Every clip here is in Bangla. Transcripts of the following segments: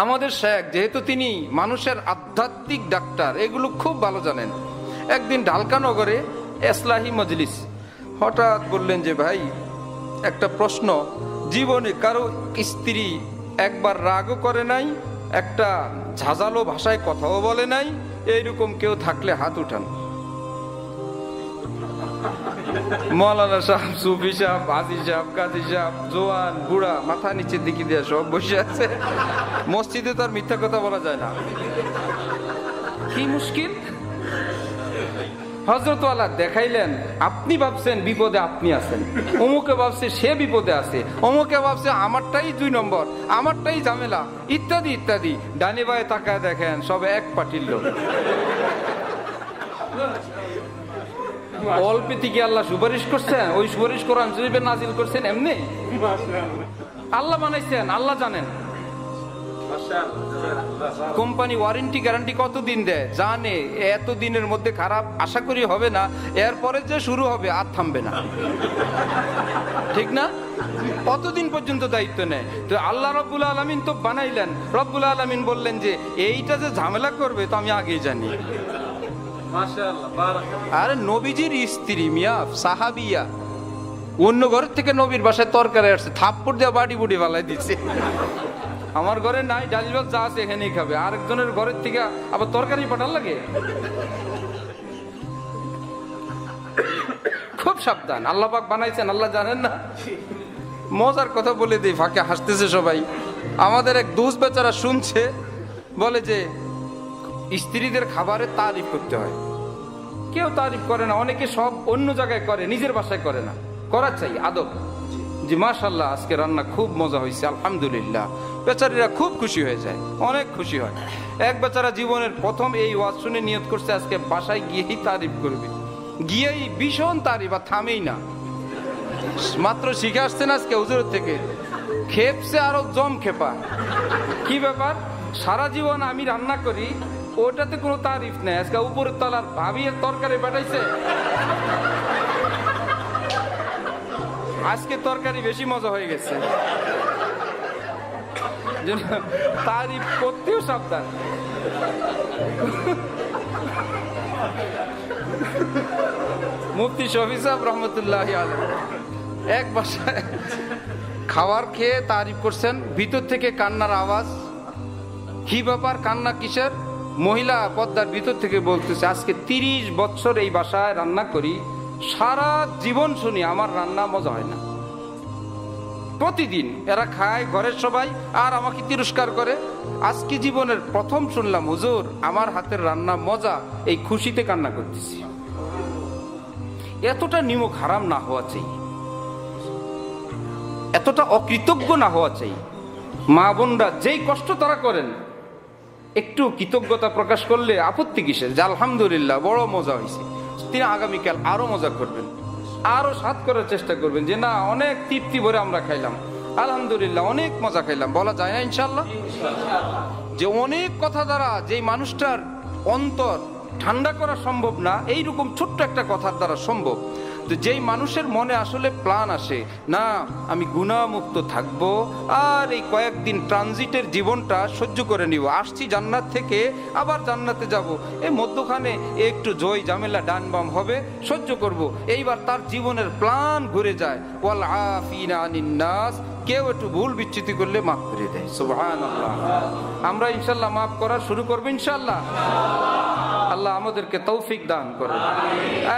আমাদের শেখ যেহেতু তিনি মানুষের আধ্যাত্মিক ডাক্তার, এগুলো খুব ভালো জানেন। একদিন ঢালকানগরে এসলাহি মজলিস, হঠাৎ বললেন যে ভাই একটা প্রশ্ন, জীবনে কারো স্ত্রী একবার রাগও করে নাই, একটা ঝাঁঝালো ভাষায় কথাও বলে নাই, এইরকম কেউ থাকলে হাত উঠান। মৌলানা সাহেব, সুফি সাহেব, হাজি সাহেব, কাজী সাহেব, জোয়ান বুড়া মাথা নিচের দিকে দিয়ে সব বসে আছে। মসজিদে তো আর মিথ্যা কথা বলা যায় না, কি মুশকিল। হযরত আল্লাহ দেখাইলেন, আপনি ভাবছেন বিপদে আপনি আছেন, অমুকে ভাবছে সে বিপদে আছে, অমুকে ভাবছে আমারটাই 2 নম্বর, আমারটাই ঝামেলা, ইত্যাদি ইত্যাদি। ডানে বায়ে তাকায় দেখেন সব এক পার্টির লোক। অল্পে থেকে আল্লাহ সুপারিশ করছেন, ওই সুপারিশ কোরআন শরীফে নাজিল করছেন এমনি। আল্লাহ বানাইছেন, আল্লাহ জানেন। কোম্পানি ওয়ারেন্টি গ্যারান্টি কতদিন দেয় জানে, এত দিনের মধ্যে খারাপ আশা করি হবে না, এরপরে যে শুরু হবে আর থামবে না, ঠিক না? কতদিন পর্যন্ত দায়িত্ব নেয়। তো আল্লাহ রব্বুল আলামিন তো বানাইলেন, রব্বুল আলামিন বললেন যে এইটা যে ঝামেলা করবে তো আমি আগেই জানি। আরে নবীজির স্ত্রী মিয়া সাহাবিয়া, অন্য ঘরের থেকে নবীর বাসায় তরকারি আসছে, থাপ্পড় দিয়ে বাড়ি বুড়ি ফালাই দিচ্ছে। আমার ঘরে নাই, ডাল ভাত যা আছে এখানেই খাবে, আরেকজনের ঘরের থেকে আবার তরকারি পাঠান লাগে। খুব সাবধান, আল্লাহ পাক বানাইছেন, আল্লাহ জানেন না। মজার কথা বলে দিই, ফাঁকে হাসতেছে সবাই। আমাদের এক দোস্ত বেচারা শুনছে, বলে যে স্ত্রীদের খাবারের তারিফ করতে হয়। কেউ তারিফ করে না, অনেকে সব অন্য জায়গায় করে, নিজের বাসায় করে না। করা চাই আদব, যে মাশাআল্লাহ আজকে রান্না খুব মজা হয়েছে, আলহামদুলিল্লাহ। বেচারীরা খুব খুশি হয়ে যায়, অনেক খুশি হয়। এক বেচারা জীবনের প্রথম এই ওয়াজ শুনে নিয়ত করছে আজকে বাসায় গিয়েই তারিফ করবে, গিয়েই ভীষণ তারিফ, আর থামেই না। মাত্র শিখে আসছেন আজকে হুজুরের থেকে, খেপছে আরো জম খেপা। কি ব্যাপার? সারা জীবন আমি রান্না করি, ওটাতে কোনো তারিফ নেই, আজকে উপরের তলার ভাবির তরকারি পাঠাইছে, আজকে তরকারি বেশি মজা হয়ে গেছে। তারিফ করতেও সাবধান। মুফতি শফি সাহেব রহমতুল্লাহি আলাইহি এক বাসায় খাবার খেয়ে তারিফ করছেন, ভিতর থেকে কান্নার আওয়াজ। কি ব্যাপার, কান্না কিসের? মহিলা পর্দার ভিতর থেকে বলতেছে, আজকে 30 বছর এই বাসায় রান্না করি, সারা জীবন শুনি আমার রান্না মজা হয় না। প্রতিদিন এরা খায় ঘরের সবাই, আর আমাকে তিরস্কার করে। আজকে জীবনের প্রথম শুনলাম হুজুর আমার হাতের রান্না মজা, এই খুশিতে কান্না করতেছি। এতটা নিমক হারাম না হওয়া চাই, এতটা অকৃতজ্ঞ না হওয়া চাই। মা বোনরা যেই কষ্ট তারা করেন, একটু কৃতজ্ঞতা প্রকাশ করলে আপত্তি কিসের? যে আলহামদুলিল্লাহ বড় মজা হয়েছে, তিনি আগামীকাল আরো মজা করবেন, আরো স্বাদ করার চেষ্টা করবেন, যে না অনেক তৃপ্তি ভরে আমরা খাইলাম, আলহামদুলিল্লাহ অনেক মজা খাইলাম। বলা যায় না ইনশাল্লাহ? যে অনেক কথা দ্বারা যেই মানুষটার অন্তর ঠান্ডা করা সম্ভব না, এইরকম ছোট্ট একটা কথার দ্বারা সম্ভব। তো যেই মানুষের মনে আসলে প্ল্যান আসে না আমি গুনাহমুক্ত থাকবো, আর এই কয়েকদিন ট্রানজিটের জীবনটা সহ্য করে নিব, আসছি জান্নাত থেকে আবার জান্নাতে যাব, এই মধ্যখানে একটু জয় ঝামেলা ডান বাম হবে, সহ্য করব। এইবার তার জীবনের প্ল্যান ঘুরে যায়। ওয়াল আফিনা আনিন নাস, কেউ একটু ভুল বিচ্যুতি করলে মাফ করে দেয়। সুবহানাল্লাহ। আমরা ইনশাল্লাহ মাফ করা শুরু করবো ইনশাল্লাহ। আল্লাহ আমাদেরকে তৌফিক দান করে।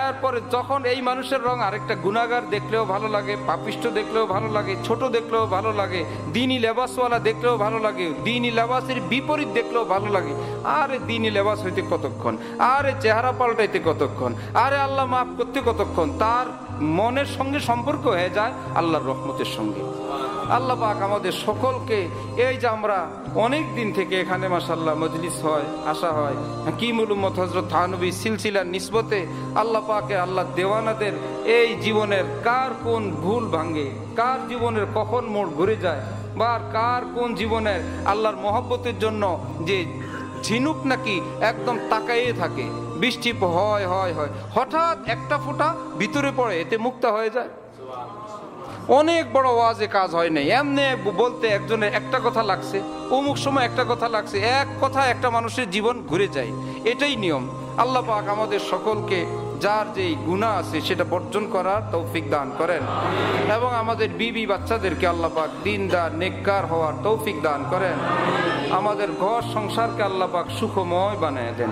এরপরে যখন এই মানুষের রং আরেকটা গুনাহগার দেখলেও ভালো লাগে, পাপিষ্ট দেখলেও ভালো লাগে, ছোট দেখলেও ভালো লাগে, দিনী লেবাসওয়ালা দেখলেও ভালো লাগে, দিনী লেবাসের বিপরীত দেখলেও ভালো লাগে। আরে দিনী লেবাস হইতে কতক্ষণ, আরে চেহারা পাল্টাইতে কতক্ষণ, আরে আল্লাহ মাফ করতে কতক্ষণ, তার মনের সঙ্গে সম্পর্ক হয়ে যায় আল্লাহর রহমতের সঙ্গে। আল্লাহ পাক আমাদের সকলকে, এই যে আমরা অনেক দিন থেকে এখানে মাশাআল্লাহ মজলিস হয়, আসা হয়, হাকিমুল উম্মত হযরত থানভী সিলসিলার নিসবতে আল্লাহ পাকে আল্লাহ দেওয়ানাদের এই জীবনের কার কোন ভুল ভাঙে, কার জীবনের কখন মোড় ঘুরে যায়, বা কার কোন জীবনের আল্লাহর মহব্বতের জন্য যে ঝিনুক নাকি একদম তাকাইয়ে থাকে, বৃষ্টি হয় হয় হয়, হঠাৎ একটা ফোঁটা ভিতরে পড়ে, এতে মুক্তা হয়ে যায়। অনেক বড় ওয়াজে কাজ হয় নাই, এমনি বলতে একজনের একটা কথা লাগছে, অমুক সময় একটা কথা লাগছে, এক কথা একটা মানুষের জীবন ঘুরে যায়। এটাই নিয়ম। আল্লাহ পাক আমাদের সকলকে যার যেই গুনাহ আছে সেটা বর্জন করার তৌফিক দান করেন, এবং আমাদের বিবি বাচ্চাদেরকে আল্লাহ পাক দিনদার নেককার হওয়ার তৌফিক দান করেন। আমাদের ঘর সংসারকে আল্লাহ পাক সুখময় বানিয়ে দেন।